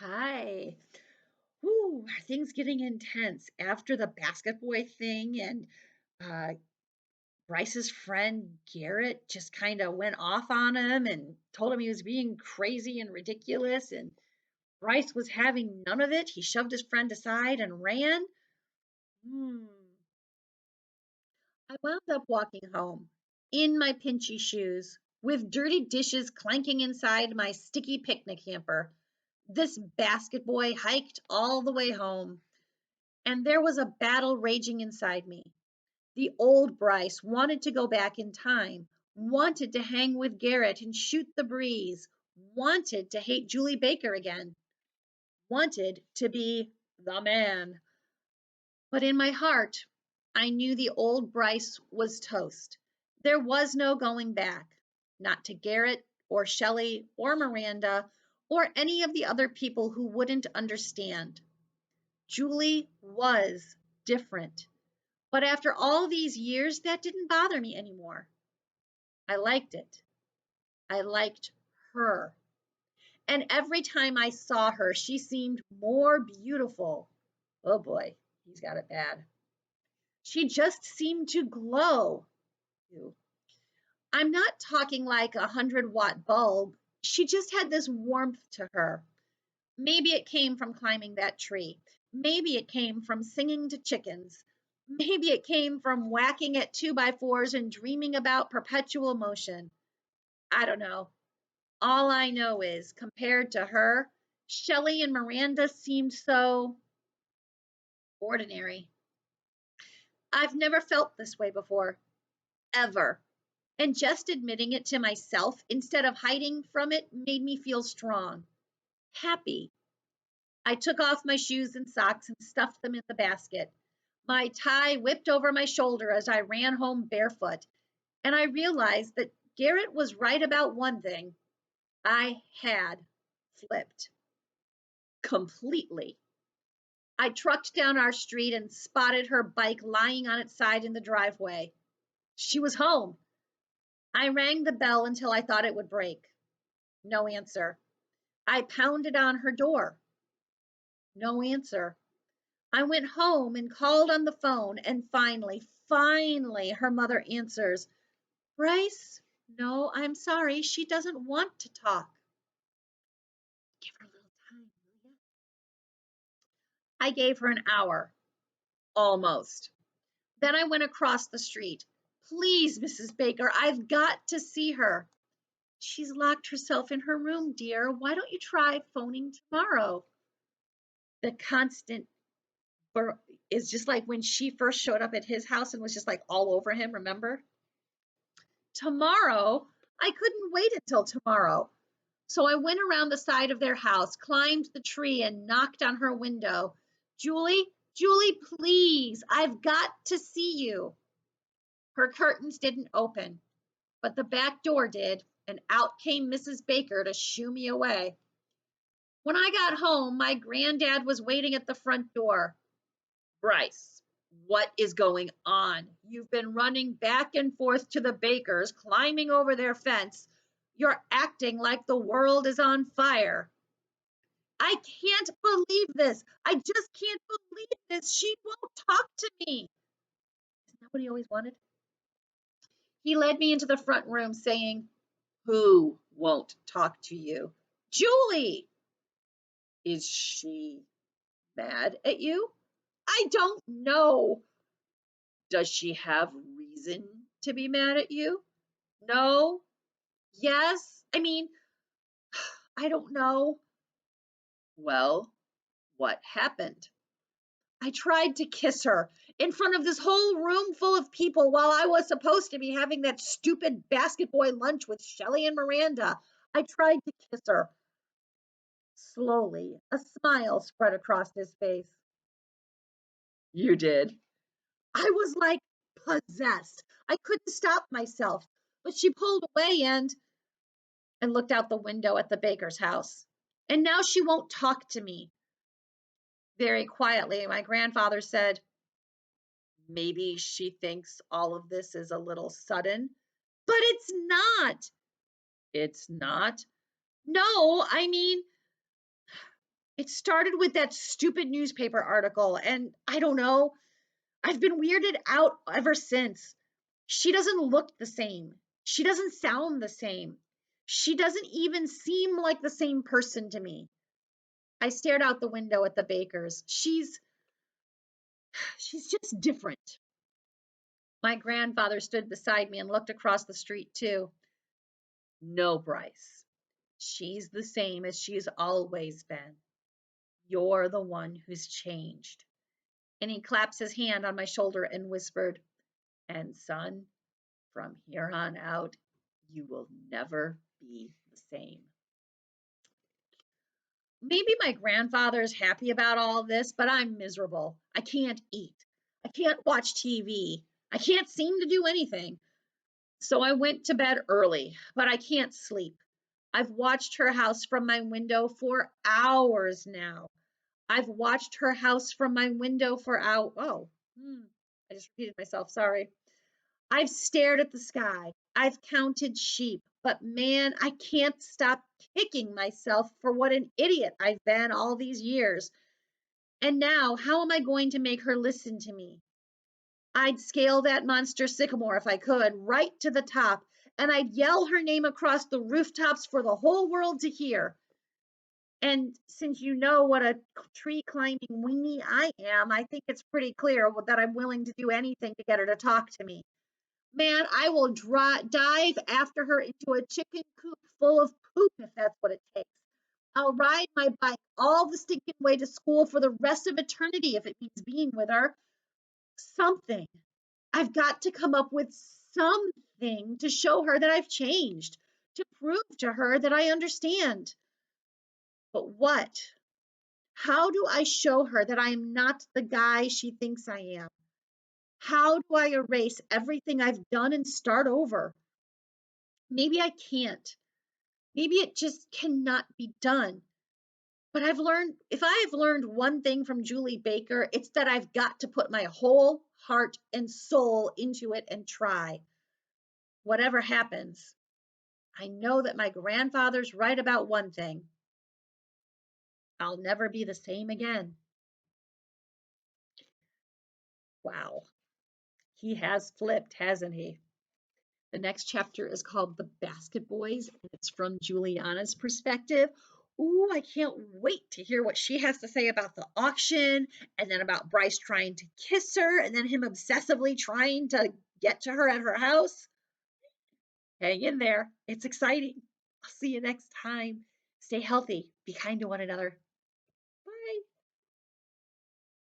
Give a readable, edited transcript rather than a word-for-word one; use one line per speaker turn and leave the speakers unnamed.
Hi. Whoo, are things getting intense after the basket boy thing and uh, Bryce's friend Garrett just kind of went off on him and told him he was being crazy and ridiculous, and Bryce was having none of it. He shoved his friend aside and ran. Hmm. I wound up walking home in my pinchy shoes with dirty dishes clanking inside my sticky picnic hamper. This basket boy hiked all the way home. And there was a battle raging inside me. The old Bryce wanted to go back in time, wanted to hang with Garrett and shoot the breeze, wanted to hate Julie Baker again, wanted to be the man. But in my heart, I knew the old Bryce was toast. There was no going back, not to Garrett or Shelley or Miranda or any of the other people who wouldn't understand. Julie was different. But after all these years, that didn't bother me anymore. I liked it. I liked her. And every time I saw her, she seemed more beautiful. Oh boy, he's got it bad. She just seemed to glow. I'm not talking like a 100-watt bulb. She just had this warmth to her. Maybe it came from climbing that tree. Maybe it came from singing to chickens. Maybe it came from whacking at 2x4s and dreaming about perpetual motion. I don't know. All I know is, compared to her, Shelley and Miranda seemed so ordinary. I've never felt this way before, ever. And just admitting it to myself instead of hiding from it made me feel strong, happy. I took off my shoes and socks and stuffed them in the basket. My tie whipped over my shoulder as I ran home barefoot, and I realized that Garrett was right about one thing. I had flipped completely. I trucked down our street and spotted her bike lying on its side in the driveway. She was home. I rang the bell until I thought it would break. No answer. I pounded on her door. No answer. I went home and called on the phone, and finally, her mother answers. Bryce, no, I'm sorry. She doesn't want to talk. Give her a little time, will you? I gave her an hour, almost. Then I went across the street. Please, Mrs. Baker, I've got to see her. She's locked herself in her room, dear. Why don't you try phoning tomorrow? The constant is just like when she first showed up at his house and was just like all over him, remember? Tomorrow? I couldn't wait until tomorrow. So I went around the side of their house, climbed the tree, and knocked on her window. Julie, please, I've got to see you. Her curtains didn't open, but the back door did, and out came Mrs. Baker to shoo me away. When I got home, my granddad was waiting at the front door. Bryce, what is going on? You've been running back and forth to the Bakers, climbing over their fence. You're acting like the world is on fire. I can't believe this. I just can't believe this. She won't talk to me. Isn't that what he always wanted? He led me into the front room saying, Who won't talk to you? Julie! Is she mad at you? I don't know. Does she have reason to be mad at you? No? Yes? I don't know. Well, what happened? I tried to kiss her in front of this whole room full of people while I was supposed to be having that stupid basket boy lunch with Shelley and Miranda. I tried to kiss her. Slowly, a smile spread across his face. You did. I was like possessed. I couldn't stop myself. But she pulled away and looked out the window at the baker's house. And now she won't talk to me. Very quietly, my grandfather said, Maybe she thinks all of this is a little sudden. But it's not. It's not? No, It started with that stupid newspaper article, and I don't know, I've been weirded out ever since. She doesn't look the same. She doesn't sound the same. She doesn't even seem like the same person to me. I stared out the window at the bakers. She's just different. My grandfather stood beside me and looked across the street too. No, Bryce. She's the same as she's always been. You're the one who's changed. And he claps his hand on my shoulder and whispered, and son, from here on out, you will never be the same. Maybe my grandfather's happy about all this, but I'm miserable. I can't eat. I can't watch TV. I can't seem to do anything. So I went to bed early, but I can't sleep. I've watched her house from my window for hours now. I've watched her house from my window for hours. Oh, I just repeated myself. Sorry. I've stared at the sky. I've counted sheep. But man, I can't stop kicking myself for what an idiot I've been all these years. And now, how am I going to make her listen to me? I'd scale that monster sycamore if I could, right to the top, and I'd yell her name across the rooftops for the whole world to hear. And since you know what a tree climbing weenie I am, I think it's pretty clear that I'm willing to do anything to get her to talk to me. Man, I will dive after her into a chicken coop full of poop if that's what it takes. I'll ride my bike all the stinking way to school for the rest of eternity if it means being with her. Something. I've got to come up with something to show her that I've changed, to prove to her that I understand. But what? How do I show her that I am not the guy she thinks I am? How do I erase everything I've done and start over? Maybe I can't. Maybe it just cannot be done. But if I've learned one thing from Julie Baker, it's that I've got to put my whole heart and soul into it and try. Whatever happens, I know that my grandfather's right about one thing. I'll never be the same again. Wow. He has flipped, hasn't he? The next chapter is called The Basket Boys, and it's from Juliana's perspective. Ooh, I can't wait to hear what she has to say about the auction, and then about Bryce trying to kiss her, and then him obsessively trying to get to her at her house. Hang in there. It's exciting. I'll see you next time. Stay healthy. Be kind to one another.